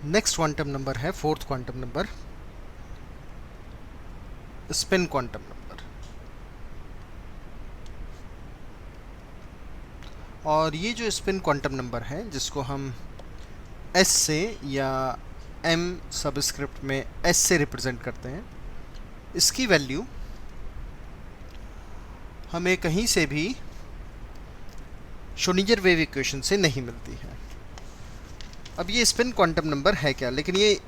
Next quantum number है fourth quantum number, spin quantum number. और ये जो स्पिन क्वांटम नंबर है जिसको हम एस से या एम सबस्क्रिप्ट में एस से रिप्रेजेंट करते हैं, इसकी वैल्यू हमें कहीं से भी श्रोडिंगर वेव इक्वेशन से नहीं मिलती है। अब ये स्पिन क्वांटम नंबर है क्या? लेकिन ये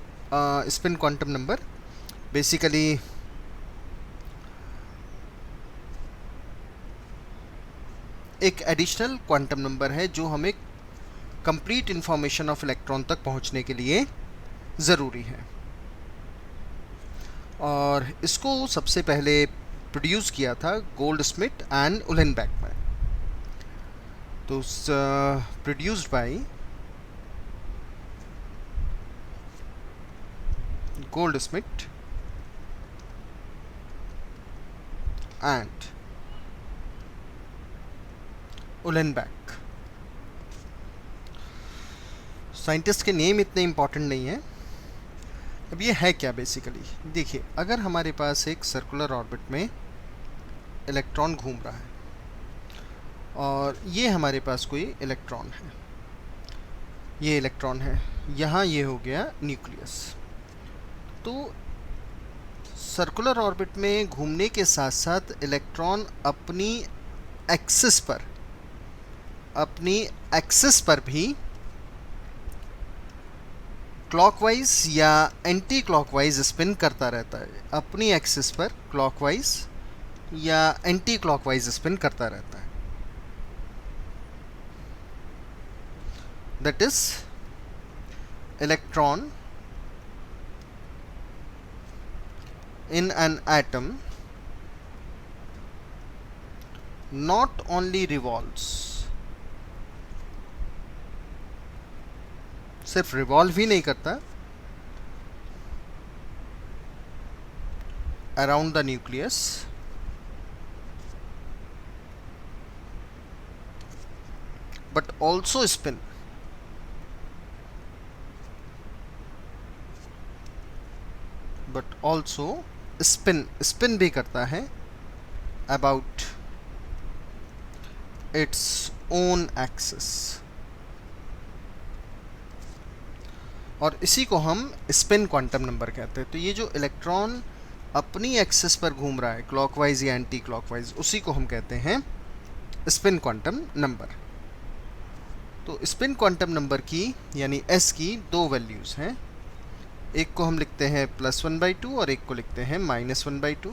स्पिन क्वांटम नंबर बेसिकली एक एडिशनल क्वांटम नंबर है जो हमें कंप्लीट इंफॉर्मेशन ऑफ इलेक्ट्रॉन तक पहुंचने के लिए ज़रूरी है। और इसको सबसे पहले प्रोड्यूस किया था गोल्डस्मिथ एंड उलेनबेक में। तो produced by Goldsmith and Uhlenbeck. Scientist के नेम इतने इम्पॉर्टेंट नहीं है। अब ये है क्या बेसिकली? देखिए, अगर हमारे पास एक सर्कुलर ऑर्बिट में इलेक्ट्रॉन घूम रहा है और ये हमारे पास कोई इलेक्ट्रॉन है, ये इलेक्ट्रॉन है, यहाँ ये हो गया न्यूक्लियस। तो सर्कुलर ऑर्बिट में घूमने के साथ साथ इलेक्ट्रॉन अपनी एक्सिस पर भी क्लॉकवाइज या एंटी क्लॉकवाइज स्पिन करता रहता है। अपनी एक्सिस पर क्लॉकवाइज या एंटी क्लॉकवाइज स्पिन करता रहता है। That is electron in an atom not only revolves, सिर्फ रिवॉल्व ही नहीं करता, around the nucleus, but also spin, spin भी करता है अबाउट इट्स ओन एक्सिस। और इसी को हम स्पिन क्वांटम नंबर कहते हैं। तो ये जो इलेक्ट्रॉन अपनी एक्सिस पर घूम रहा है क्लॉकवाइज या एंटी क्लॉकवाइज, उसी को हम कहते हैं स्पिन क्वांटम नंबर। तो स्पिन क्वांटम नंबर की यानी एस की दो वैल्यूज़ हैं। एक को हम लिखते हैं +1/2 और एक को लिखते हैं -1/2।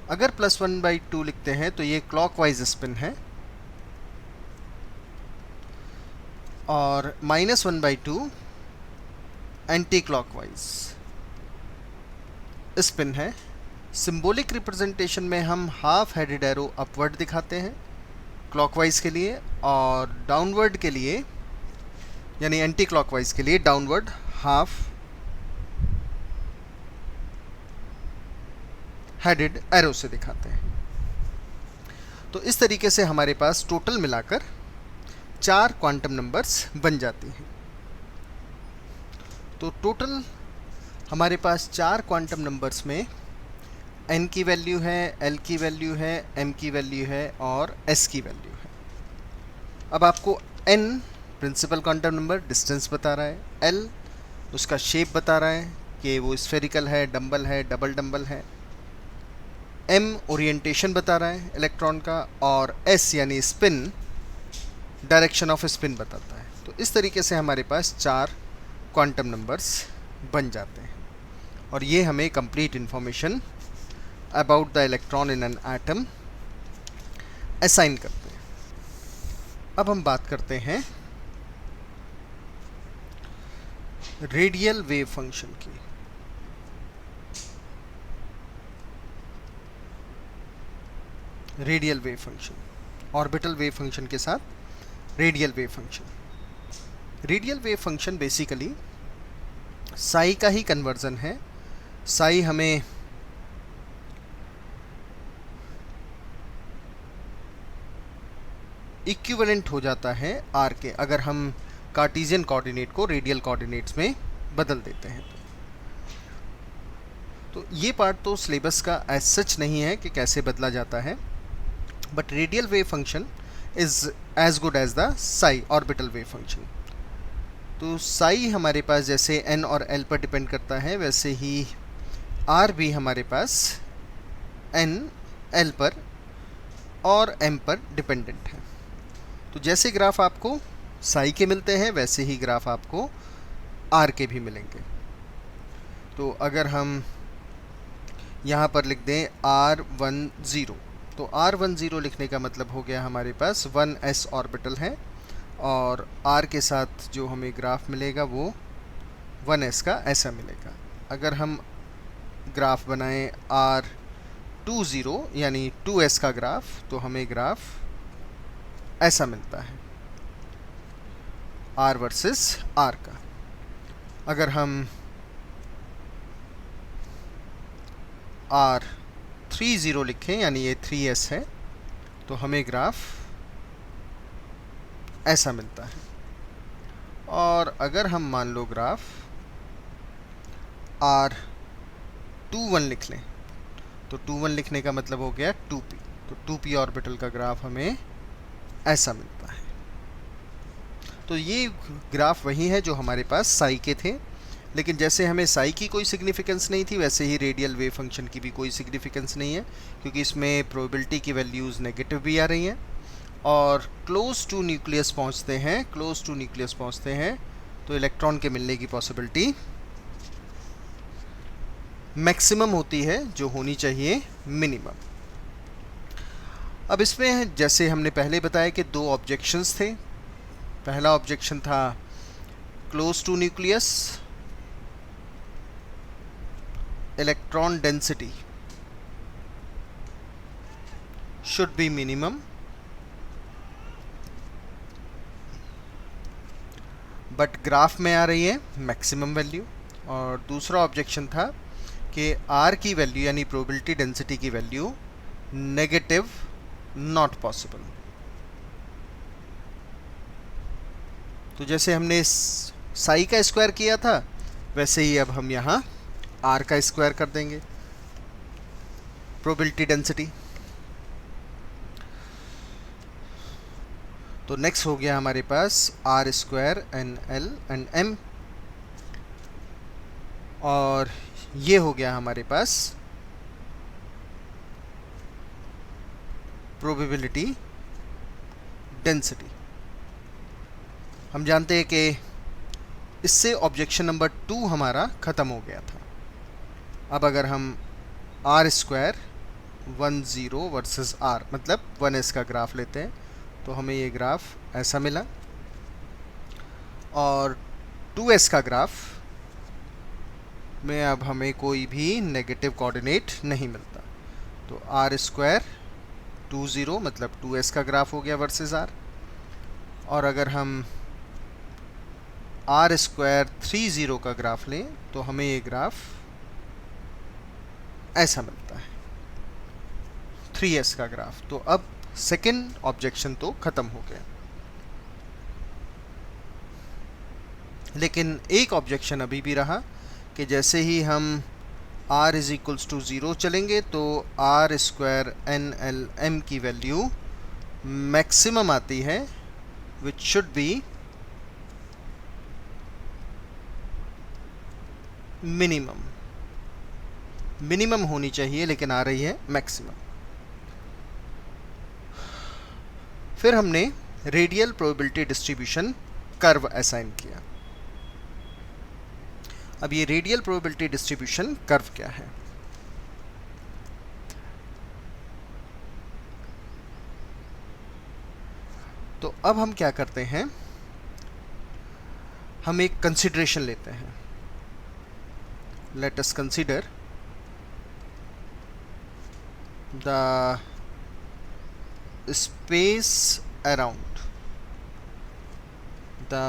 अगर +1/2 लिखते हैं तो ये क्लॉकवाइज स्पिन है, और -1/2 एंटी क्लॉकवाइज स्पिन है। सिंबॉलिक रिप्रेजेंटेशन में हम हाफ हेडेड एरो अपवर्ड दिखाते हैं क्लॉकवाइज के लिए, और डाउनवर्ड के लिए यानी एंटी क्लॉकवाइज के लिए डाउनवर्ड हाफ हेडेड एरो से दिखाते हैं। तो इस तरीके से हमारे पास टोटल मिलाकर 4 क्वांटम नंबर्स बन जाती हैं। तो टोटल हमारे पास 4 क्वांटम नंबर्स में n की वैल्यू है, l की वैल्यू है, m की वैल्यू है और s की वैल्यू है। अब आपको n principal quantum number distance बता रहा है, l उसका शेप बता रहा है कि वो स्फेरिकल है, डम्बल है, डबल डम्बल है, m ओरिएंटेशन बता रहा है इलेक्ट्रॉन का, और s यानी स्पिन डायरेक्शन ऑफ स्पिन बताता है। तो इस तरीके से हमारे पास 4 क्वांटम नंबर्स बन जाते हैं और ये हमें complete information about the electron in an atom assign करते हैं। अब हम बात करते हैं रेडियल वेव फंक्शन की। Radial wave function, orbital wave function के साथ radial wave function. Radial wave function basically Sai का ही कन्वर्जन है। साई हमें इक्विवेलेंट हो जाता है आर के। अगर हम कार्टेशियन कोऑर्डिनेट को रेडियल कोऑर्डिनेट्स में बदल देते हैं। तो ये पार्ट तो सिलेबस का एज सच नहीं है कि कैसे बदला जाता है, but radial wave function is as good as the psi orbital wave function. तो साई हमारे पास जैसे n और l पर डिपेंड करता है, वैसे ही r भी हमारे पास n, l पर और m पर डिपेंडेंट है। तो जैसे ग्राफ आपको साई के मिलते हैं वैसे ही ग्राफ आपको r के भी मिलेंगे। तो अगर हम यहाँ पर लिख दें r10, तो r10 लिखने का मतलब हो गया हमारे पास 1s ऑर्बिटल है, और r के साथ जो हमें ग्राफ मिलेगा वो 1s का ऐसा मिलेगा। अगर हम ग्राफ बनाएं r20 यानी 2s का ग्राफ, तो हमें ग्राफ ऐसा मिलता है r वर्सेस r का। अगर हम r30 लिखें यानी ये 3s है, तो हमें ग्राफ ऐसा मिलता है। और अगर हम मान लो ग्राफ r21 लिख लें, तो 21 लिखने का मतलब हो गया 2p, तो 2p ऑर्बिटल का ग्राफ हमें ऐसा मिलता है। तो ये ग्राफ वही है जो हमारे पास साई के थे, लेकिन जैसे हमें साई की कोई सिग्निफिकेंस नहीं थी, वैसे ही रेडियल वेव फंक्शन की भी कोई सिग्निफिकेंस नहीं है, क्योंकि इसमें प्रोबेबिलिटी की वैल्यूज़ नेगेटिव भी आ रही हैं और क्लोज टू न्यूक्लियस पहुंचते हैं, तो इलेक्ट्रॉन के मिलने की पॉसिबिलिटी मैक्सिमम होती है, जो होनी चाहिए मिनिमम। अब इसमें जैसे हमने पहले बताया कि दो ऑब्जेक्शंस थे। पहला ऑब्जेक्शन था close to nucleus electron density should be minimum, but graph में आ रही है मैक्सिमम वैल्यू। और दूसरा ऑब्जेक्शन था कि r की वैल्यू यानी प्रोबेबिलिटी डेंसिटी की वैल्यू नेगेटिव नॉट पॉसिबल। तो जैसे हमने साई का स्क्वायर किया था, वैसे ही अब हम यहाँ r का स्क्वायर कर देंगे प्रोबेबिलिटी डेंसिटी। तो नेक्स्ट हो गया हमारे पास r square n l and m, और ये हो गया हमारे पास प्रोबेबिलिटी डेंसिटी। हम जानते हैं कि इससे ऑब्जेक्शन नंबर 2 हमारा ख़त्म हो गया था। अब अगर हम r स्क्वायर 10 वर्सेस r मतलब 1s का ग्राफ लेते हैं, तो हमें ये ग्राफ ऐसा मिला, और 2s का ग्राफ में अब हमें कोई भी नेगेटिव कोऑर्डिनेट नहीं मिलता। तो r स्क्वायर 20 मतलब 2s का ग्राफ हो गया वर्सेस r, और अगर हम r स्क्वायर 30 का ग्राफ लें, तो हमें ये ग्राफ ऐसा मिलता है 3s का ग्राफ। तो अब सेकेंड ऑब्जेक्शन तो ख़त्म हो गया, लेकिन एक ऑब्जेक्शन अभी भी रहा कि जैसे ही हम r इज इक्वल्स टू 0 चलेंगे, तो r square n l m की वैल्यू मैक्सिमम आती है, विच शुड बी मिनिमम होनी चाहिए, लेकिन आ रही है मैक्सिमम। फिर हमने radial probability distribution curve assign किया। अब ये रेडियल प्रोबेबिलिटी डिस्ट्रीब्यूशन कर्व क्या है? तो अब हम क्या करते हैं, हम एक कंसिडरेशन लेते हैं। Let us consider the space around the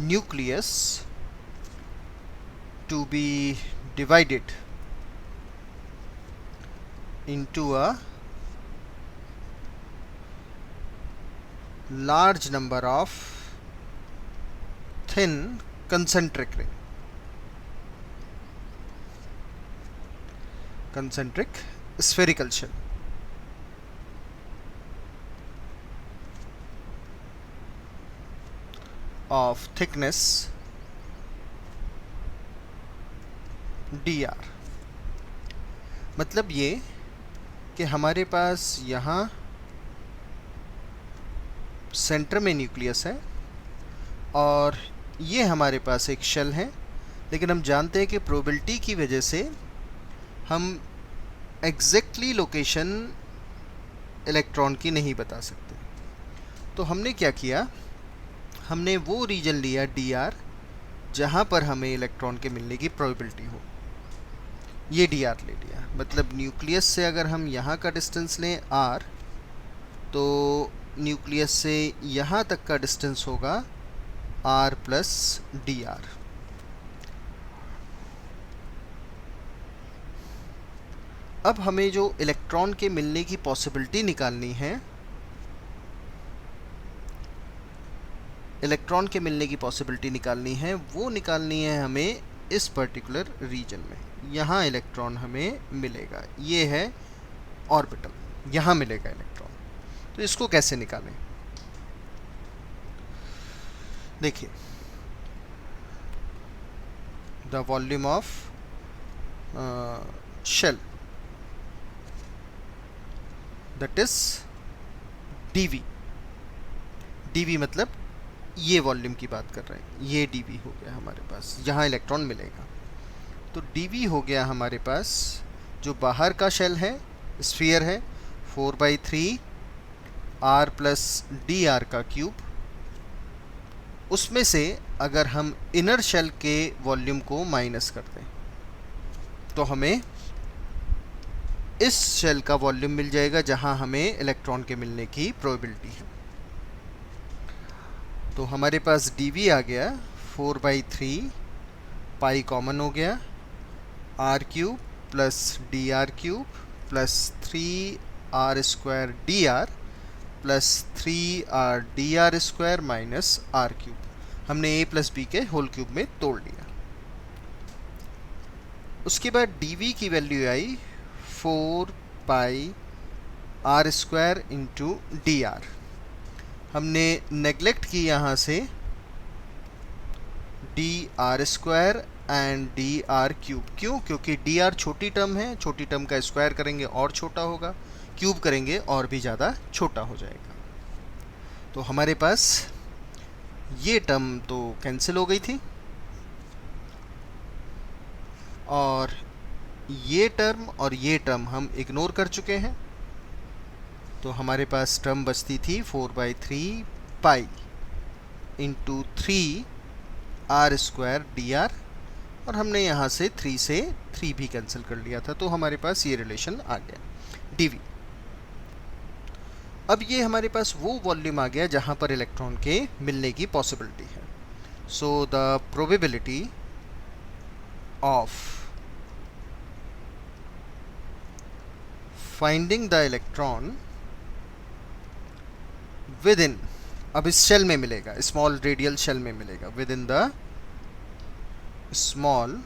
nucleus to be divided into a large number of thin concentric ring, concentric spherical shell of thickness dr। मतलब ये कि हमारे पास यहाँ सेंटर में न्यूक्लियस है और ये हमारे पास एक शेल है, लेकिन हम जानते हैं कि प्रोबेबिलिटी की वजह से हम एग्जैक्टली लोकेशन इलेक्ट्रॉन की नहीं बता सकते। तो हमने क्या किया, हमने वो रीजन लिया dr जहाँ पर हमें इलेक्ट्रॉन के मिलने की प्रोबेबिलिटी हो, ये dr ले लिया। मतलब न्यूक्लियस से अगर हम यहाँ का डिस्टेंस लें r, तो न्यूक्लियस से यहाँ तक का डिस्टेंस होगा r प्लस dr। अब हमें जो इलेक्ट्रॉन के मिलने की पॉसिबिलिटी निकालनी है, इलेक्ट्रॉन के मिलने की पॉसिबिलिटी निकालनी है, वो निकालनी है हमें इस पर्टिकुलर रीजन में। यहाँ इलेक्ट्रॉन हमें मिलेगा, ये है ऑर्बिटल, यहाँ मिलेगा इलेक्ट्रॉन। तो इसको कैसे निकालें, देखिए, the volume of shell that is dv। dv मतलब ये वॉल्यूम की बात कर रहे हैं, ये dv हो गया हमारे पास, जहाँ इलेक्ट्रॉन मिलेगा। तो dv हो गया हमारे पास, जो बाहर का शेल है, स्फीयर है, 4/3 r प्लस dr का क्यूब। उसमें से अगर हम इनर शेल के वॉल्यूम को माइनस कर दें तो हमें इस शेल का वॉल्यूम मिल जाएगा जहां हमें इलेक्ट्रॉन के मिलने की प्रोबेबिलिटी है। तो हमारे पास dv आ गया 4/3, पाई कॉमन हो गया, r cube plus dr cube plus 3r² dr plus 3r dr square minus r cube. हमने a प्लस b के होल क्यूब में तोड़ लिया। उसके बाद dv की वैल्यू आई 4 r² इंटू dr। हमने नेगलेक्ट की यहाँ से dr² एंड dr क्यूब। क्यों? क्योंकि dr छोटी टर्म है, छोटी टर्म का स्क्वायर करेंगे और छोटा होगा, क्यूब करेंगे और भी ज़्यादा छोटा हो जाएगा। तो हमारे पास ये टर्म तो कैंसिल हो गई थी और ये टर्म और ये टर्म हम इग्नोर कर चुके हैं। तो हमारे पास टर्म बचती थी 4/3 पाई इंटू 3r² dr, और हमने यहाँ से 3 से 3 भी कैंसिल कर लिया था। तो हमारे पास ये रिलेशन आ गया dv। अब ये हमारे पास वो वॉल्यूम आ गया जहाँ पर इलेक्ट्रॉन के मिलने की पॉसिबिलिटी है। So the probability of finding the electron with in, अब इस शेल में मिलेगा, स्मॉल रेडियल शेल में मिलेगा, within the small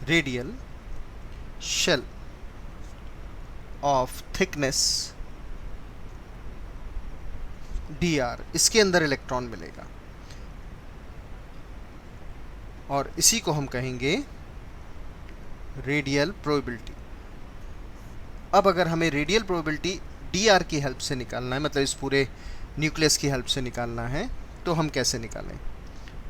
radial shell of thickness dr, इसके अंदर इलेक्ट्रॉन मिलेगा और इसी को हम कहेंगे रेडियल प्रोबेबिलिटी। अब अगर हमें रेडियल प्रोबेबिलिटी dr की हेल्प से निकालना है, मतलब इस पूरे न्यूक्लियस की हेल्प से निकालना है, तो हम कैसे निकालें?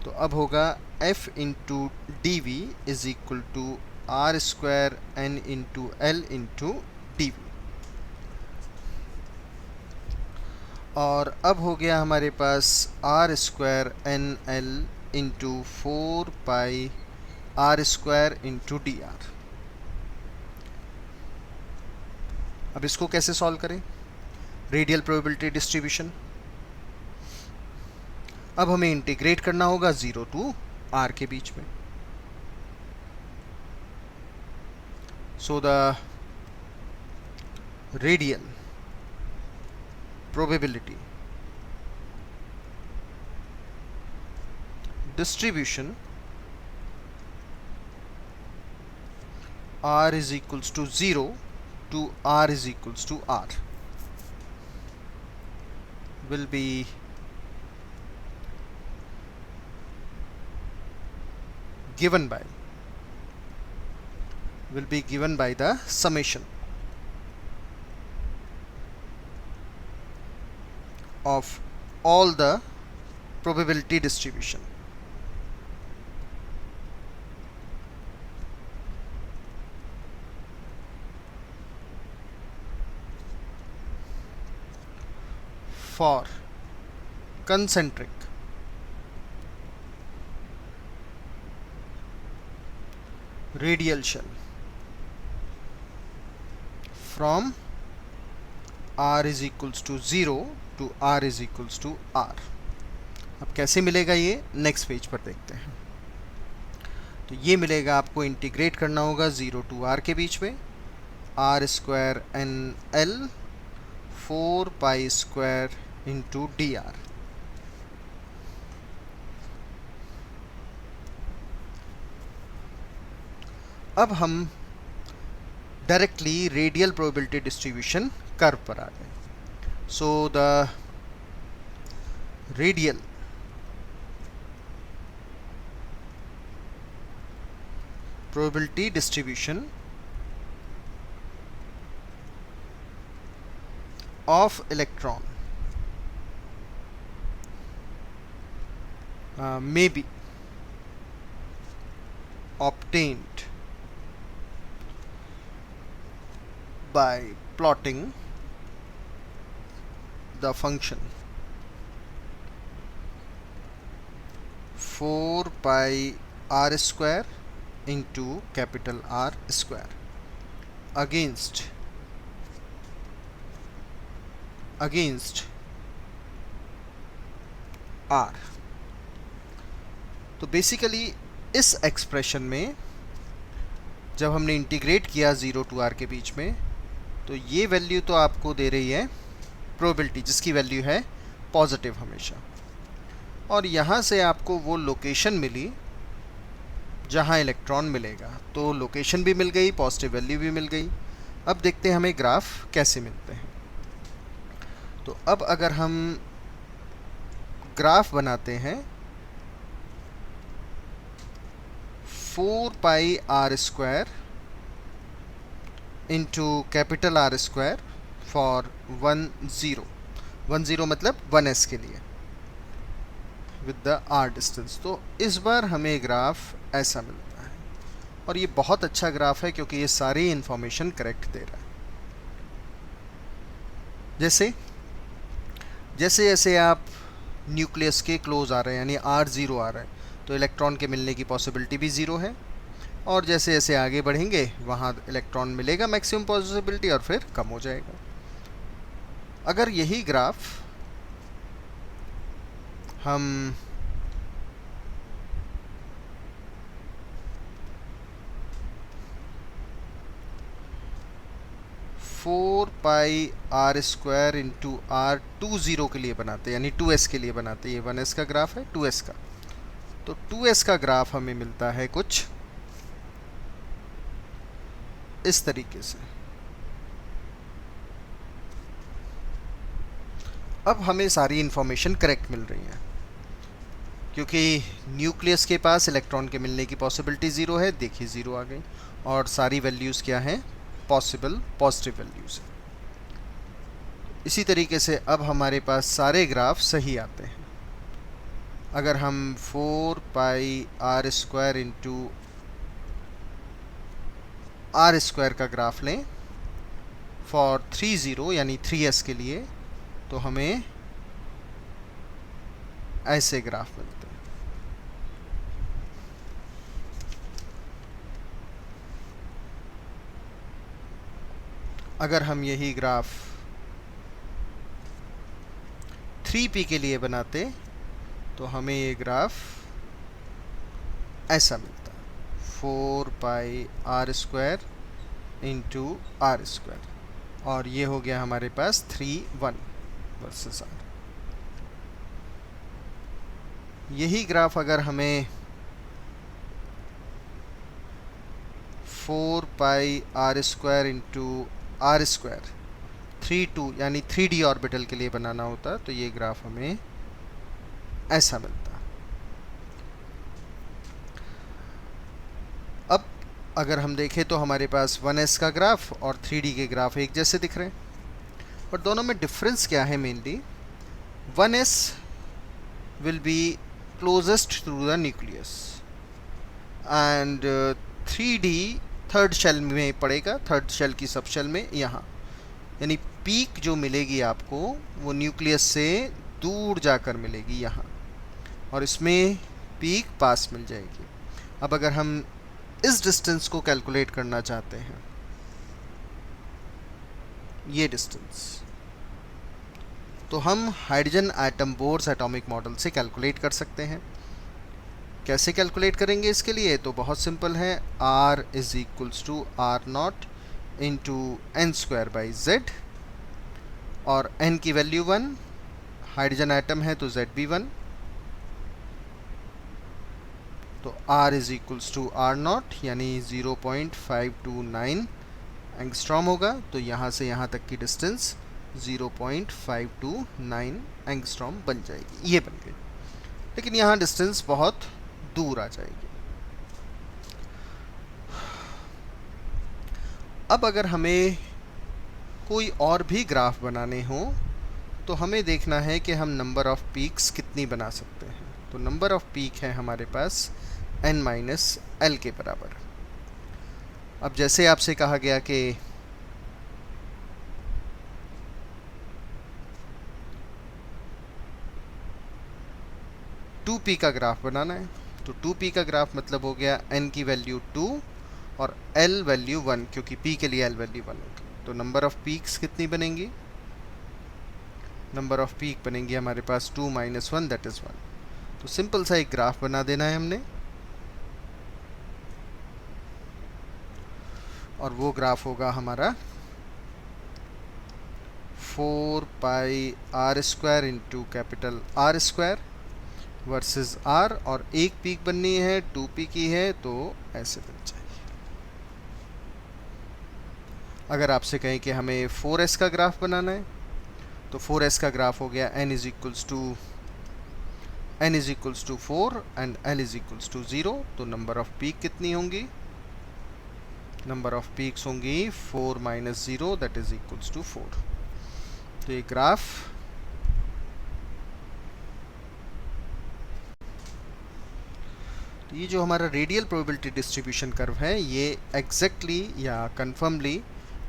तो अब होगा f into dv is equal to r² n into l into dv। और अब हो गया हमारे पास r² nl into 4 r² into dr। अब इसको कैसे सॉल्व करें? Radial probability distribution. अब हमें इंटीग्रेट करना होगा 0 टू r के बीच में। सो the radial probability distribution r is equals to 0 to r is equals to r will be given by the summation of all the probability distribution. For concentric radial shell from r is equals to 0 to r is equals to r. अब कैसे मिलेगा ये next page पर देखते हैं. तो ये मिलेगा, आपको इंटीग्रेट करना होगा 0 टू r के बीच में, r square n l 4 pi square into d r. अब हम directly radial probability distribution curve पर आ गए. So the radial probability distribution of electron may be obtained by plotting the function 4 pi r square into capital R square against R. तो basically इस expression में जब हमने इंटीग्रेट किया 0 to r के बीच में, तो ये वैल्यू तो आपको दे रही है प्रोबेबिलिटी जिसकी वैल्यू है पॉजिटिव हमेशा, और यहाँ से आपको वो लोकेशन मिली जहाँ इलेक्ट्रॉन मिलेगा. तो लोकेशन भी मिल गई, पॉजिटिव वैल्यू भी मिल गई. अब देखते हैं हमें ग्राफ कैसे मिलते हैं. तो अब अगर हम ग्राफ बनाते हैं 4 pi r square into capital R square for 1 0 मतलब 1s के लिए विद द r डिस्टेंस. तो इस बार हमें ग्राफ ऐसा मिलता है, और ये बहुत अच्छा ग्राफ है क्योंकि ये सारी इंफॉर्मेशन करेक्ट दे रहा है. जैसे जैसे आप न्यूक्लियस के क्लोज आ रहे हैं, यानी r 0 आ रहा है, तो इलेक्ट्रॉन के मिलने की पॉसिबिलिटी भी 0 है, और जैसे जैसे आगे बढ़ेंगे वहाँ इलेक्ट्रॉन मिलेगा मैक्सिमम पॉसिबिलिटी और फिर कम हो जाएगा. अगर यही ग्राफ हम four pi r square into r 2 के लिए बनाते, यानी 2s के लिए बनाते, ये 1s का ग्राफ है 2s का, तो 2s का ग्राफ हमें मिलता है कुछ इस तरीके से. अब हमें सारी इंफॉर्मेशन करेक्ट मिल रही है क्योंकि न्यूक्लियस के पास इलेक्ट्रॉन के मिलने की पॉसिबिलिटी 0 है. देखिए 0 आ गई, और सारी वैल्यूज़ क्या हैं, पॉसिबल पॉजिटिव वैल्यूज़. इसी तरीके से अब हमारे पास सारे ग्राफ सही आते हैं. अगर हम 4 pi r square into r square का ग्राफ लें फॉर 3 0 यानी 3s के लिए, तो हमें ऐसे ग्राफ मिलते हैं. अगर हम यही ग्राफ 3p के लिए बनाते तो हमें ये ग्राफ ऐसा मिलता, 4 pi r square into r square, और ये हो गया हमारे पास 3 1 वर्सेस आर. यही ग्राफ अगर हमें 4 pi r square into r square 3 यानी 3D ऑर्बिटल के लिए बनाना होता तो ये ग्राफ हमें ऐसा मिलता। अब अगर हम देखें तो हमारे पास 1s का ग्राफ और 3D के ग्राफ एक जैसे दिख रहे हैं, पर दोनों में डिफरेंस क्या है? Mainly 1s will be closest to the nucleus and 3D third shell में पड़ेगा, थर्ड शेल की सब शेल में यहाँ, यानी पीक जो मिलेगी आपको वो न्यूक्लियस से दूर जाकर मिलेगी यहाँ, और इसमें पीक पास मिल जाएगी। अब अगर हम इस डिस्टेंस को कैलकुलेट करना चाहते हैं, ये डिस्टेंस, तो हम hydrogen atom Bohr's atomic model से कैलकुलेट कर सकते हैं। कैसे कैलकुलेट करेंगे इसके लिए? तो बहुत सिंपल है, R is equals to r naught into n square by z, और n की वैल्यू 1, हाइड्रोजन एटम है तो Z भी 1, तो R is equals to r naught यानी 0.529 एंगस्ट्रॉम होगा, तो यहाँ से यहाँ तक की डिस्टेंस 0.529 एंगस्ट्रॉम बन जाएगी, ये बन गई। लेकिन यहाँ डिस्टेंस बहुत दूर आ जाएगी। अब अगर हमें कोई और भी ग्राफ बनाने हो तो हमें देखना है कि हम नंबर ऑफ पीक्स कितनी बना सकते हैं। तो नंबर ऑफ पीक है हमारे पास n-l के बराबर। अब जैसे आपसे कहा गया कि टू पी का ग्राफ बनाना है, तो 2p का ग्राफ मतलब हो गया n की वैल्यू 2 और l वैल्यू 1, क्योंकि p के लिए l वैल्यू 1 होगी। तो नंबर ऑफ पीक्स कितनी बनेंगी? नंबर ऑफ पीक बनेंगी हमारे पास 2 माइनस 1 दैट इज़ 1। तो सिंपल सा एक ग्राफ बना देना है हमने, और वो ग्राफ होगा हमारा 4 pi r square into capital R square versus r, और एक पीक बननी है 2p की है तो ऐसे बन जाएगी। अगर आपसे कहें कि हमें 4s का ग्राफ बनाना है तो 4s का ग्राफ हो गया n is equals to 4 and l is equals to 0। तो नंबर ऑफ पीक कितनी होंगी? नंबर ऑफ पीक्स होंगी 4 minus 0 that is equals to 4। तो ये ग्राफ ये जो हमारा रेडियल प्रोबेबिलिटी डिस्ट्रीब्यूशन कर्व है ये एग्जैक्टली या कन्फर्मली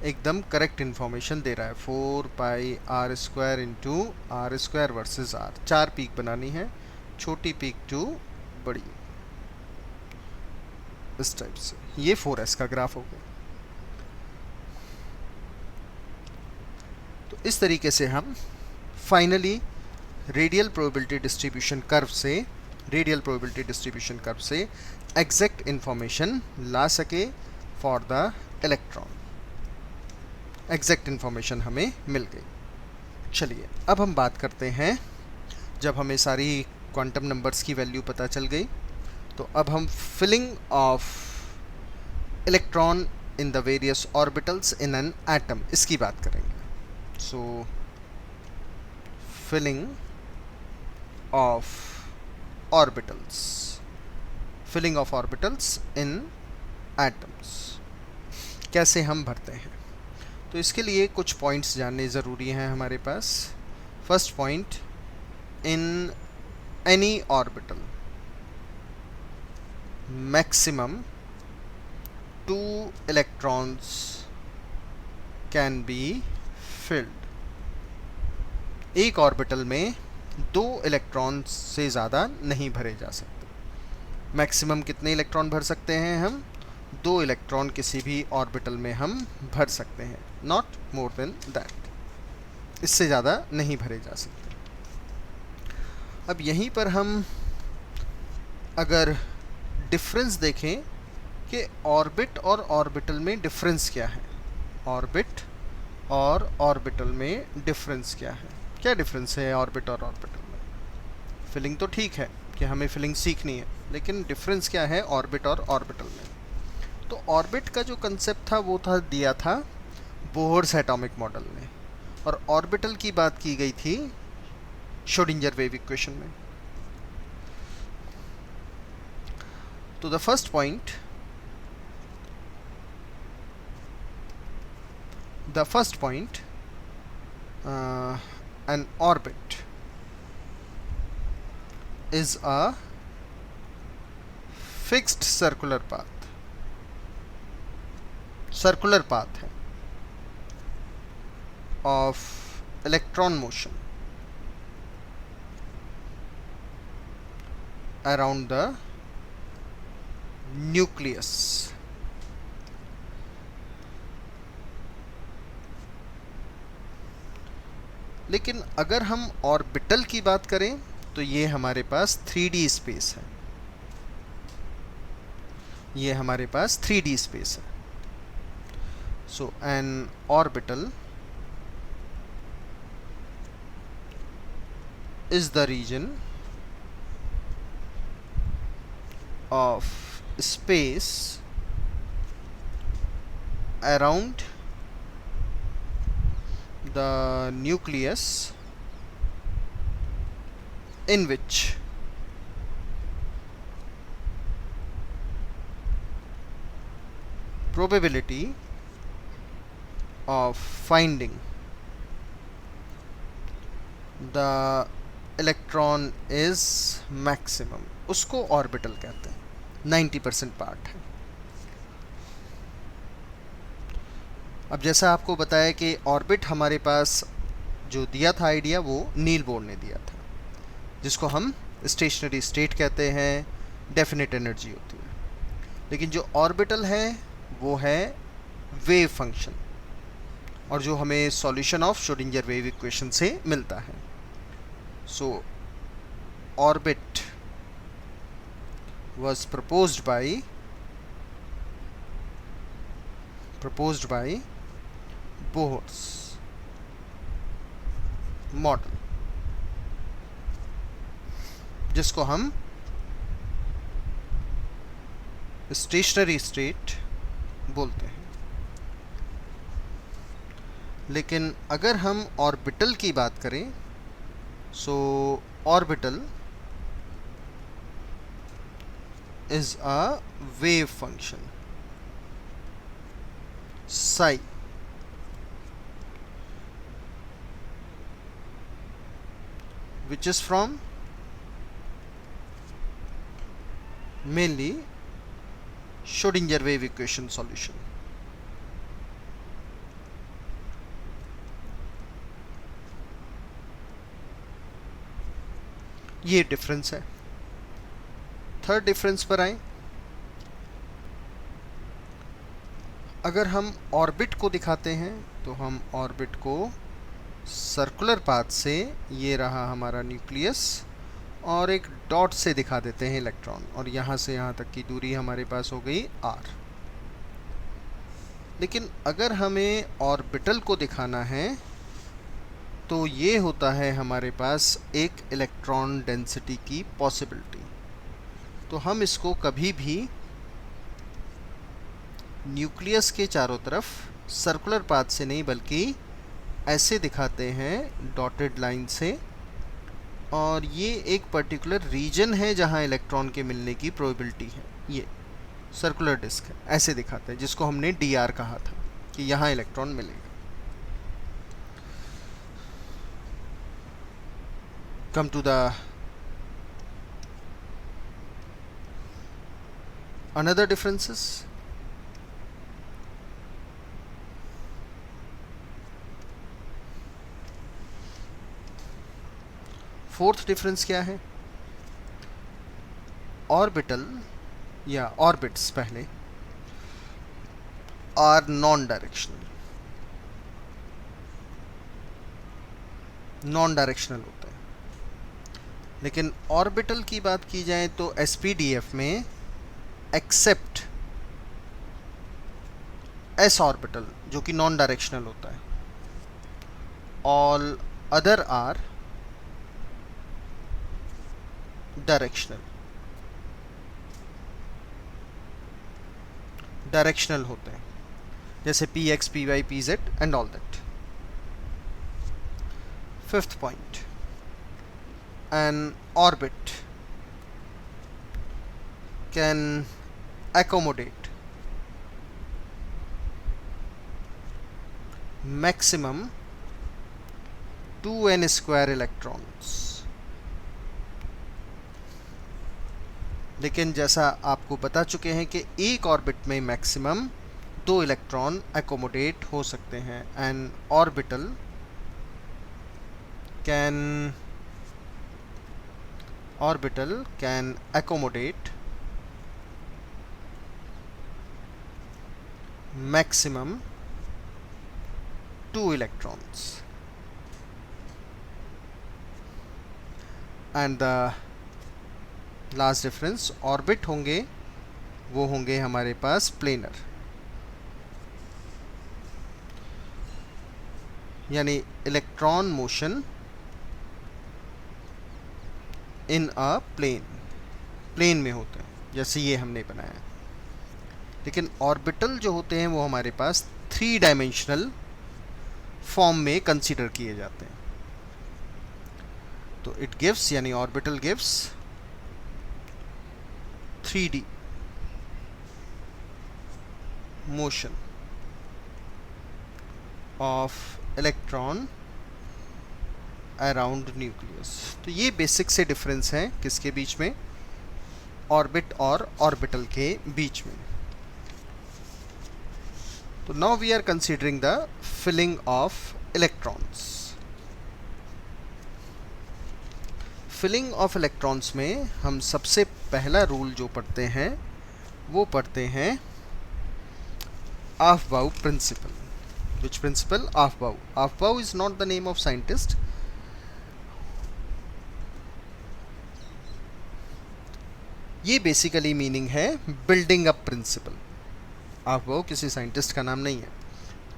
एकदम करेक्ट इन्फॉर्मेशन दे रहा है। 4 pi r square into r square versus r, 4 peak बनानी है, छोटी पीक टू बड़ी, इस टाइप से। ये 4s का ग्राफ हो गया। तो इस तरीके से हम finally radial probability distribution curve से एग्जैक्ट इंफॉर्मेशन ला सके for the electron. Exact information हमें मिल गई। चलिए अब हम बात करते हैं, जब हमें सारी क्वांटम नंबर्स की वैल्यू पता चल गई तो अब हम filling of electron in the various orbitals in an atom, इसकी बात करेंगे। So filling of orbitals in atoms कैसे हम भरते हैं? तो इसके लिए कुछ पॉइंट्स जानने ज़रूरी हैं हमारे पास। First point, in any orbital maximum 2 electrons can be filled. एक ऑर्बिटल में 2 इलेक्ट्रॉन से ज़्यादा नहीं भरे जा सकते। मैक्सिमम कितने इलेक्ट्रॉन भर सकते हैं हम? 2 इलेक्ट्रॉन किसी भी ऑर्बिटल में हम भर सकते हैं, नॉट मोर देन दैट, इससे ज़्यादा नहीं भरे जा सकते। अब यहीं पर हम अगर डिफरेंस देखें कि ऑर्बिट और ऑर्बिटल में डिफरेंस क्या है, ऑर्बिट और ऑर्बिटल में डिफरेंस क्या है? क्या डिफरेंस है ऑर्बिट और ऑर्बिटल में? फिलिंग तो ठीक है, कि हमें फिलिंग सीखनी है, लेकिन डिफरेंस क्या है ऑर्बिट और ऑर्बिटल में। तो ऑर्बिट का जो कंसेप्ट था वो था दिया था बोहर्स एटॉमिक मॉडल ने, और ऑर्बिटल की बात की गई थी श्रोडिंगर वेव इक्वेशन में। तो the first point, an orbit is a fixed circular path है of electron motion around the nucleus. लेकिन अगर हम ऑर्बिटल की बात करें तो ये हमारे पास 3D स्पेस है, ये हमारे पास 3D स्पेस है। So an orbital is the region of space around the nucleus in which probability of finding the electron is maximum, उसको ऑर्बिटल कहते हैं। 90% पार्ट है। अब जैसा आपको बताया कि ऑर्बिट हमारे पास जो दिया था आइडिया वो नील बोर ने दिया था, जिसको हम स्टेशनरी स्टेट कहते हैं, डेफिनेट एनर्जी होती है। लेकिन जो ऑर्बिटल है वो है वेव फंक्शन, और जो हमें solution of Schrodinger wave equation से मिलता है। So orbit was proposed by Bohr's model, जिसको हम स्टेशनरी स्टेट बोलते हैं। लेकिन अगर हम ऑर्बिटल की बात करें, so orbital is a wave function psi, which is from mainly Schrodinger wave equation solution. ये डिफरेंस है। थर्ड डिफरेंस पर आए, अगर हम ऑर्बिट को दिखाते हैं तो हम ऑर्बिट को सर्कुलर पाथ से, ये रहा हमारा न्यूक्लियस, और एक डॉट से दिखा देते हैं इलेक्ट्रॉन, और यहाँ से यहाँ तक की दूरी हमारे पास हो गई r। लेकिन अगर हमें ऑर्बिटल को दिखाना है तो ये होता है हमारे पास एक इलेक्ट्रॉन डेंसिटी की पॉसिबिलिटी। तो हम इसको कभी भी न्यूक्लियस के चारों तरफ सर्कुलर पाथ से नहीं, बल्कि ऐसे दिखाते हैं डॉटेड लाइन से, और ये एक पर्टिकुलर रीजन है जहां इलेक्ट्रॉन के मिलने की प्रोबेबिलिटी है। ये सर्कुलर डिस्क है, ऐसे दिखाते हैं, जिसको हमने dr कहा था कि यहाँ इलेक्ट्रॉन मिलेगा। Come to the another differences. Fourth difference क्या है? ऑर्बिटल या ऑर्बिट्स पहले आर नॉन डायरेक्शनल, होता है। लेकिन ऑर्बिटल की बात की जाए तो SPDF में एक्सेप्ट s ऑर्बिटल, जो कि नॉन डायरेक्शनल होता है, ऑल अदर आर डायरेक्शनल होते हैं, जैसे p x, p y, p z and all that. Fifth point, an orbit can accommodate maximum 2n square electrons. लेकिन जैसा आपको बता चुके हैं कि एक ऑर्बिट में मैक्सिमम 2 इलेक्ट्रॉन एकोमोडेट हो सकते हैं. An orbital can accommodate maximum 2 electrons, and the last difference, orbit होंगे वो होंगे हमारे पास प्लेनर, यानी electron motion in a plane में होते हैं, जैसे ये हमने बनाया. लेकिन ऑर्बिटल जो होते हैं वो हमारे पास 3 डायमेंशनल फॉर्म में कंसीडर किए जाते हैं. तो इट गिव्स, यानी orbital gives 3D motion of electron around nucleus. तो ये बेसिक से डिफरेंस है किसके बीच में, ऑर्बिट और ऑर्बिटल के बीच में. तो now we are considering the filling of electrons. Filling of electrons में हम सबसे पहला रूल जो पढ़ते हैं वो पढ़ते हैं Aufbau principle. Which principle? Aufbau. Aufbau is not the name of scientist. ये बेसिकली मीनिंग है बिल्डिंग अप प्रिंसिपल. Aufbau किसी साइंटिस्ट का नाम नहीं है.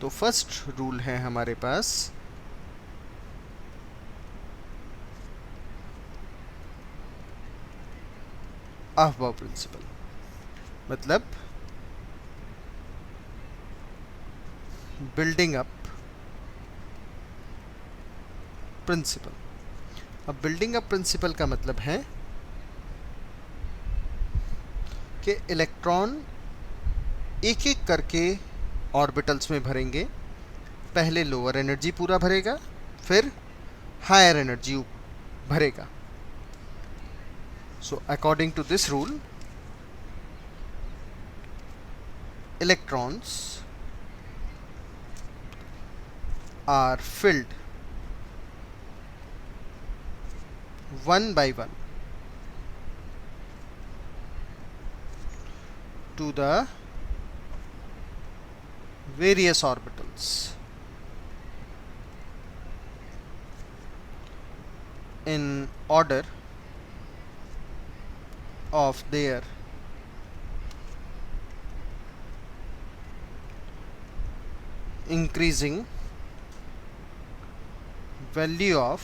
तो फर्स्ट रूल है हमारे पास Aufbau प्रिंसिपल, मतलब बिल्डिंग अप प्रिंसिपल. अब बिल्डिंग अप प्रिंसिपल का मतलब है कि इलेक्ट्रॉन एक एक करके ऑर्बिटल्स में भरेंगे. पहले लोअर एनर्जी पूरा भरेगा, फिर हायर एनर्जी भरेगा. So according to this rule, electrons are filled one by one to the various orbitals in order of their increasing value of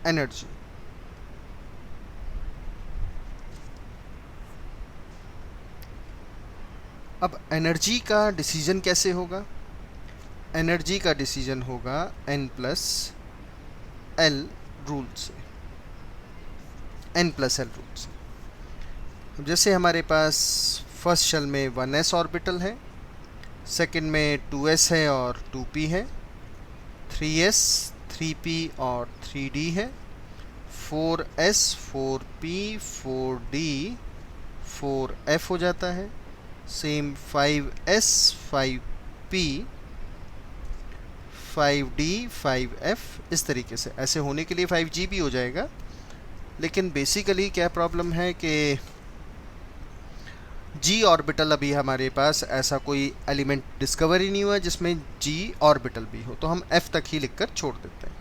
energy. अब एनर्जी का डिसीजन कैसे होगा? एनर्जी का डिसीजन होगा n+l रूल से, n+l rule से. जैसे हमारे पास फर्स्ट शेल में 1s ऑर्बिटल है, सेकंड में 2s है और 2p है, 3s 3p और 3d है, 4s 4p 4d 4f हो जाता है, same 5s 5p 5d 5f. इस तरीके से ऐसे होने के लिए 5g भी हो जाएगा. लेकिन बेसिकली क्या प्रॉब्लम है कि g ऑर्बिटल अभी हमारे पास ऐसा कोई एलिमेंट डिस्कवर ही नहीं हुआ जिसमें g ऑर्बिटल भी हो, तो हम f तक ही लिखकर छोड़ देते हैं.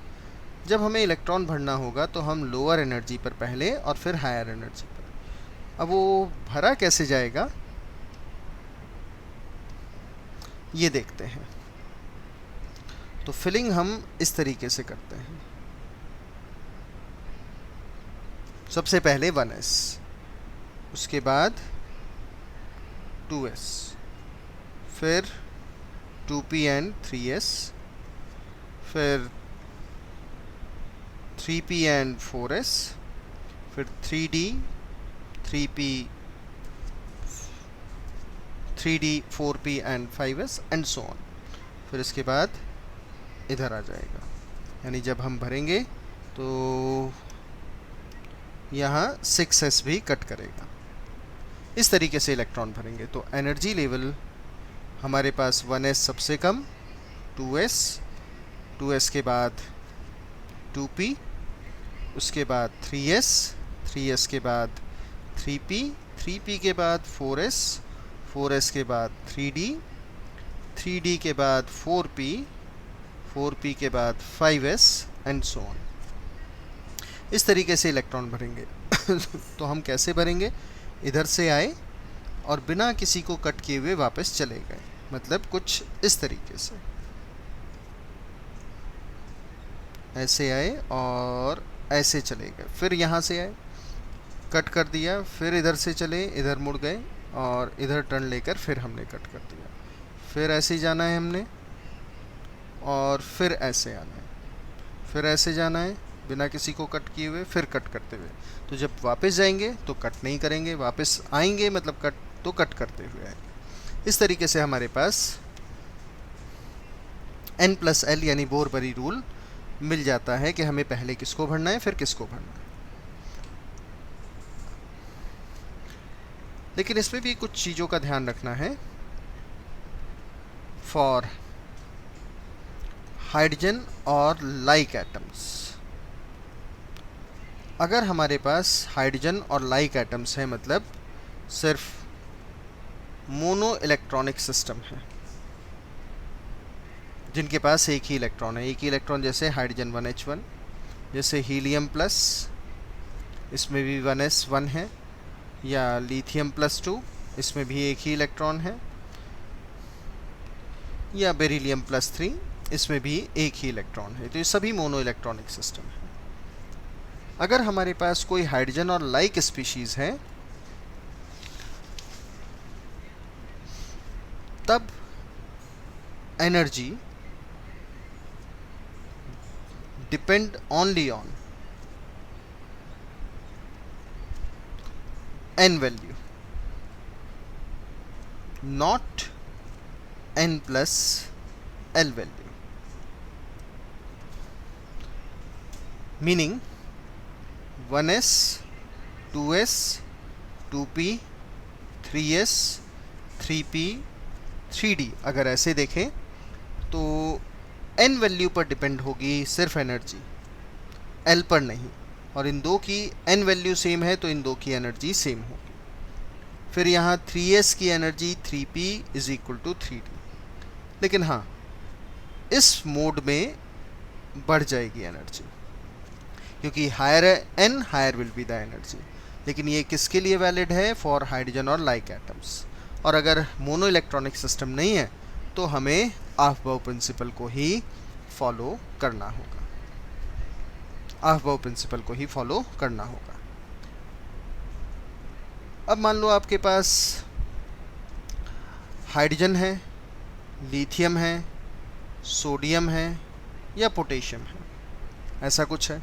जब हमें इलेक्ट्रॉन भरना होगा तो हम लोअर एनर्जी पर पहले और फिर हायर एनर्जी पर. अब वो भरा कैसे जाएगा ये देखते हैं. तो फिलिंग हम इस तरीके से करते हैं. सबसे पहले 1s, उसके बाद 2s, फिर 2p एंड 3s, फिर 3p एंड 4s, फिर 3d, 3p, 3d, 4p and 5s and so on. फिर इसके बाद इधर आ जाएगा, यानी जब हम भरेंगे तो यहाँ 6s भी कट करेगा। इस तरीके से इलेक्ट्रॉन भरेंगे। तो एनर्जी लेवल हमारे पास 1s सबसे कम, 2s, 2s के बाद 2p, उसके बाद 3s, 3s के बाद 3p, 3p के बाद 4s, 4s के बाद 3d, 3d के बाद 4p, 4p के बाद 5s एंड सो ऑन। इस तरीके से इलेक्ट्रॉन भरेंगे। तो हम कैसे भरेंगे? इधर से आए और बिना किसी को कट किए हुए वापस चले गए, मतलब कुछ इस तरीके से ऐसे आए और ऐसे चले गए, फिर यहाँ से आए, कट कर दिया, फिर इधर से चले, इधर मुड़ गए और इधर टर्न लेकर फिर हमने कट कर दिया, फिर ऐसे ही जाना है हमने और फिर ऐसे आना है, फिर ऐसे जाना है बिना किसी को कट किए हुए, फिर कट करते हुए। तो जब वापस जाएंगे तो कट नहीं करेंगे, वापस आएंगे मतलब कट तो कट करते हुए आएंगे। इस तरीके से हमारे पास n+l यानी बोरबरी रूल मिल जाता है कि हमें पहले किसको भरना है फिर किसको भरना है। लेकिन इसमें भी कुछ चीज़ों का ध्यान रखना है। फॉर हाइड्रोजन और लाइक एटम्स, अगर हमारे पास हाइड्रोजन और लाइक एटम्स हैं, मतलब सिर्फ मोनो इलेक्ट्रॉनिक सिस्टम है जिनके पास एक ही इलेक्ट्रॉन है, एक ही इलेक्ट्रॉन, जैसे हाइड्रोजन 1h1, जैसे हीलियम प्लस, इसमें भी 1s1 है, या लिथियम +2, इसमें भी एक ही इलेक्ट्रॉन है, या बेरिलियम +3, इसमें भी एक ही इलेक्ट्रॉन है। तो ये सभी मोनो इलेक्ट्रॉनिक सिस्टम है। अगर हमारे पास कोई हाइड्रोजन और लाइक स्पीशीज है तब energy depend only on n value, not n+l value. Meaning 1s, 2s, 2p, 3s, 3p, 3d अगर ऐसे देखें तो n वैल्यू पर डिपेंड होगी सिर्फ एनर्जी, l पर नहीं। और इन दो की n वैल्यू सेम है तो इन दो की एनर्जी सेम होगी। फिर यहाँ 3s की एनर्जी 3p = 3d। लेकिन हाँ, इस मोड में बढ़ जाएगी एनर्जी, क्योंकि higher n higher will be the energy. लेकिन ये किसके लिए वैलिड है? फॉर हाइड्रोजन और लाइक एटम्स। और अगर मोनो इलेक्ट्रॉनिक सिस्टम नहीं है तो हमें अफबाउ प्रिंसिपल को ही फॉलो करना होगा, अफबाउ प्रिंसिपल को ही फॉलो करना होगा। अब मान लो आपके पास हाइड्रोजन है, लिथियम है, सोडियम है या पोटेशियम है, ऐसा कुछ है।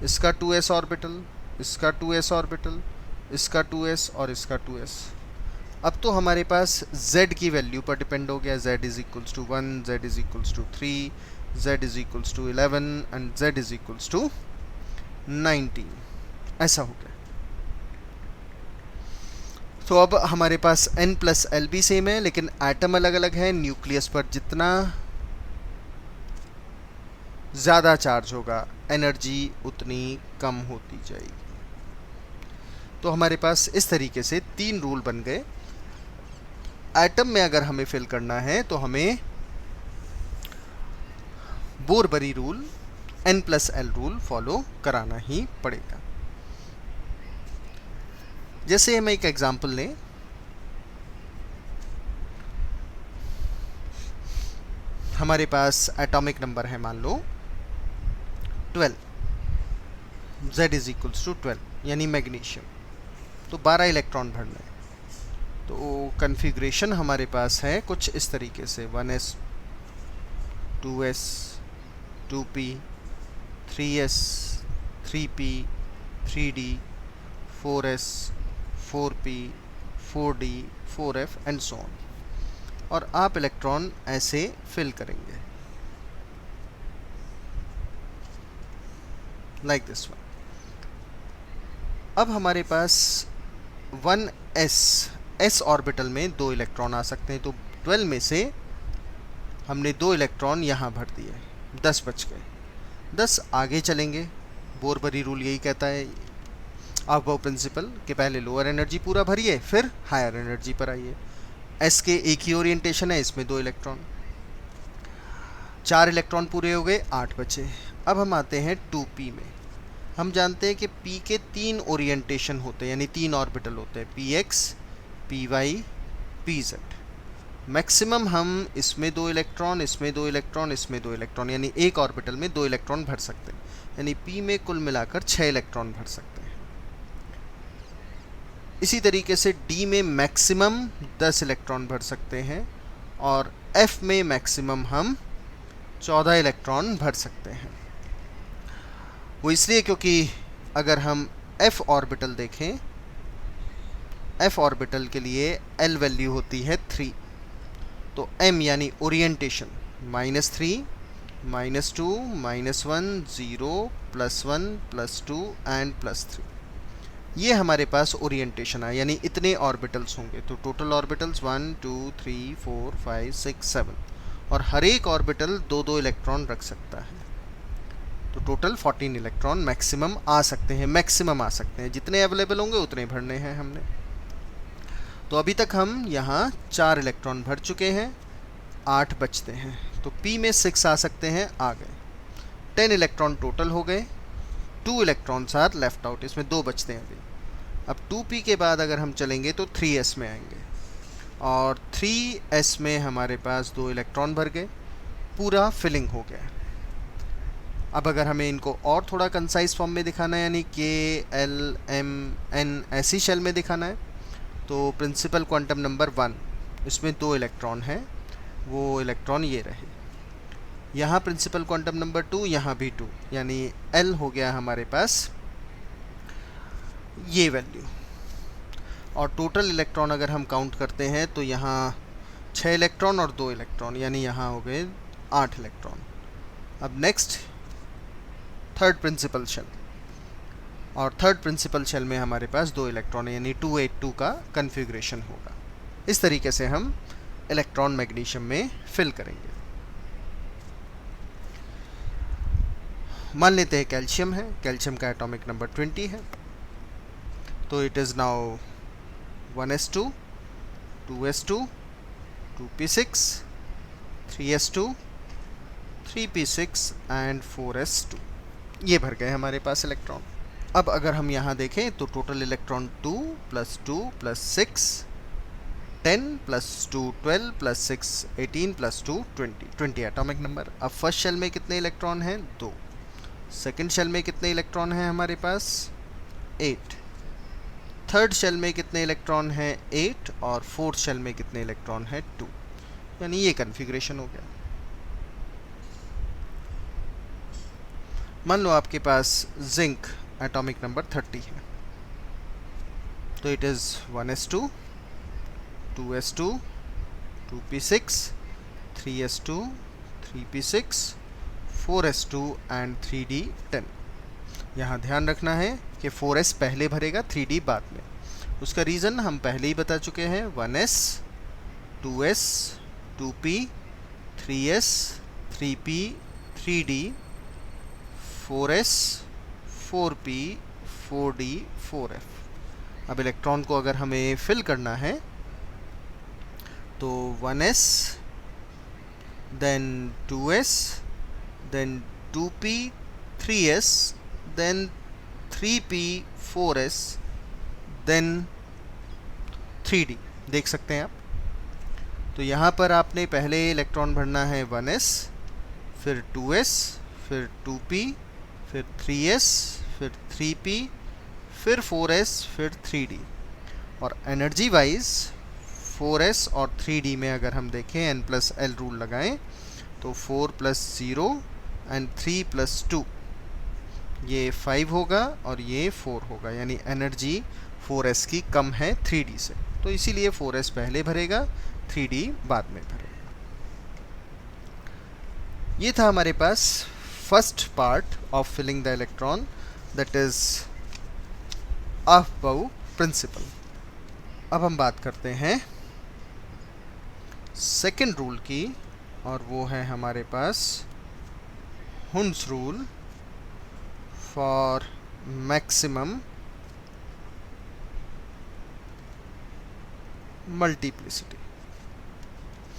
इसका 2s ऑर्बिटल, इसका 2s ऑर्बिटल, इसका 2s और इसका 2s। अब तो हमारे पास z की वैल्यू पर डिपेंड हो गया, z = 1, z = 3, z = 11 and z = 19, ऐसा हो गया। तो अब हमारे पास n+l भी सेम है, लेकिन एटम अलग अलग है। न्यूक्लियस पर जितना ज़्यादा चार्ज होगा एनर्जी उतनी कम होती जाएगी। तो हमारे पास इस तरीके से 3 रूल बन गए। एटम में अगर हमें फिल करना है तो हमें बोरबरी रूल, n+l रूल फॉलो कराना ही पड़ेगा। जैसे हम एक एग्जांपल लें, हमारे पास एटॉमिक नंबर है मान लो 12। Z इज इक्वल्स टू 12, यानी मैग्नीशियम। तो 12 इलेक्ट्रॉन भरना है। तो कन्फिग्रेशन हमारे पास है कुछ इस तरीके से, 1s 2s 2p 3s 3p 3d 4s 4p 4d 4f and so on. और आप इलेक्ट्रॉन ऐसे फिल करेंगे लाइक दिस वन। अब हमारे पास 1s ऑर्बिटल में 2 इलेक्ट्रॉन आ सकते हैं। तो 12 में से हमने 2 इलेक्ट्रॉन यहाँ भर दिए, 10 बच गए। 10 आगे चलेंगे, बोरबरी रूल यही कहता है, अबव प्रिंसिपल कि पहले लोअर एनर्जी पूरा भरिए फिर हायर एनर्जी पर आइए। एस के एक ही ओरिएंटेशन है, इसमें 2 इलेक्ट्रॉन, 4 इलेक्ट्रॉन पूरे हो गए, 8 बचे। अब हम आते हैं 2p में। हम जानते हैं कि p के 3 ओरिएंटेशन होते हैं, यानी 3 ऑर्बिटल होते हैं, px py pz। मैक्सिमम हम इसमें 2 इलेक्ट्रॉन, इसमें 2 इलेक्ट्रॉन, इसमें 2 इलेक्ट्रॉन, यानी एक ऑर्बिटल में 2 इलेक्ट्रॉन भर सकते हैं। यानी p में कुल मिलाकर 6 इलेक्ट्रॉन भर सकते हैं। इसी तरीके से d में मैक्सिमम 10 इलेक्ट्रॉन भर सकते हैं और f में मैक्सिमम हम 14 इलेक्ट्रॉन भर सकते हैं। वो इसलिए क्योंकि अगर हम f ऑर्बिटल देखें, f ऑर्बिटल के लिए l वैल्यू होती है 3। तो m यानी ओरिएंटेशन -3 -2 -1 0 +1 +2 एंड +3, ये हमारे पास ओरिएंटेशन है, यानी इतने ऑर्बिटल्स होंगे। तो टोटल ऑर्बिटल्स 1 2 3 4 5 6 7, और हर एक ऑर्बिटल 2-2 इलेक्ट्रॉन रख सकता है। तो टोटल 14 इलेक्ट्रॉन मैक्सिमम आ सकते हैं, मैक्सिमम आ सकते हैं। जितने अवेलेबल होंगे उतने भरने हैं हमने। तो अभी तक हम यहाँ 4 इलेक्ट्रॉन भर चुके हैं, 8 बचते हैं। तो p में 6 आ सकते हैं, आ गए। 10 इलेक्ट्रॉन टोटल हो गए, 2 इलेक्ट्रॉन्स आर लेफ्ट आउट, इसमें 2 बचते हैं अभी। अब 2p के बाद अगर हम चलेंगे तो 3s में आएंगे, और 3s में हमारे पास 2 इलेक्ट्रॉन भर गए, पूरा फिलिंग हो गया। अब अगर हमें इनको और थोड़ा कंसाइज फॉर्म में दिखाना है, यानी k l m n ऐसी शेल में दिखाना है, तो प्रिंसिपल क्वांटम नंबर 1, इसमें 2 इलेक्ट्रॉन हैं, वो इलेक्ट्रॉन ये रहे। यहाँ प्रिंसिपल क्वांटम नंबर 2, यहाँ भी 2, यानी L हो गया हमारे पास ये वैल्यू। और टोटल इलेक्ट्रॉन अगर हम काउंट करते हैं तो यहाँ 6 इलेक्ट्रॉन और 2 इलेक्ट्रॉन, यानी यहाँ हो गए 8 इलेक्ट्रॉन। अब नेक्स्ट थर्ड प्रिंसिपल शेल, और थर्ड प्रिंसिपल शेल में हमारे पास 2 इलेक्ट्रॉन है, यानी 282 का कन्फिग्रेशन होगा। इस तरीके से हम इलेक्ट्रॉन मैग्नीशियम में फिल करेंगे। मान लेते हैं कैल्शियम है, कैल्शियम का एटॉमिक नंबर 20 है। तो it is now 1s2 2s2 2p6 3s2 3p6 and 4s2, ये भर गए हमारे पास इलेक्ट्रॉन। अब अगर हम यहाँ देखें तो टोटल इलेक्ट्रॉन 2 + 2 + 6 10 + 2 12 + 6 18 + 2 20 एटॉमिक नंबर। अब फर्स्ट शेल में कितने इलेक्ट्रॉन हैं? 2। सेकंड शेल में कितने इलेक्ट्रॉन हैं हमारे पास? 8। थर्ड शेल में कितने इलेक्ट्रॉन हैं? 8। और फोर्थ शेल में कितने इलेक्ट्रॉन हैं? 2। यानी ये कन्फिग्रेशन हो गया। मान लो आपके पास जिंक एटॉमिक नंबर 30 है, तो it is 1s2 2s2 2p6 3s2 3p6 4s2 and 3d10। यहाँ ध्यान रखना है कि 4s पहले भरेगा, 3d बाद में। उसका रीज़न हम पहले ही बता चुके हैं, 1s 2s 2p 3s 3p 3d 4s 4p 4d 4f। अब इलेक्ट्रॉन को अगर हमें फिल करना है तो 1s then 2s then 2p 3s then 3p 4s then 3d, देख सकते हैं आप। तो यहाँ पर आपने पहले इलेक्ट्रॉन भरना है 1s, फिर 2s, फिर 2p, फिर 3s, फिर 3p, फिर 4s, फिर 3d। और एनर्जी वाइज 4s और 3d में अगर हम देखें n+l रूल लगाएं तो 4 + 0 एंड 3 + 2 ये 5 होगा और ये 4 होगा, यानी एनर्जी 4s की कम है 3d से, तो इसीलिए 4s पहले भरेगा, 3d बाद में भरेगा। ये था हमारे पास first part of filling the electron, that is Aufbau principle. अब हम बात करते हैं सेकेंड रूल की, और वो है हमारे पास Hund's rule for maximum multiplicity.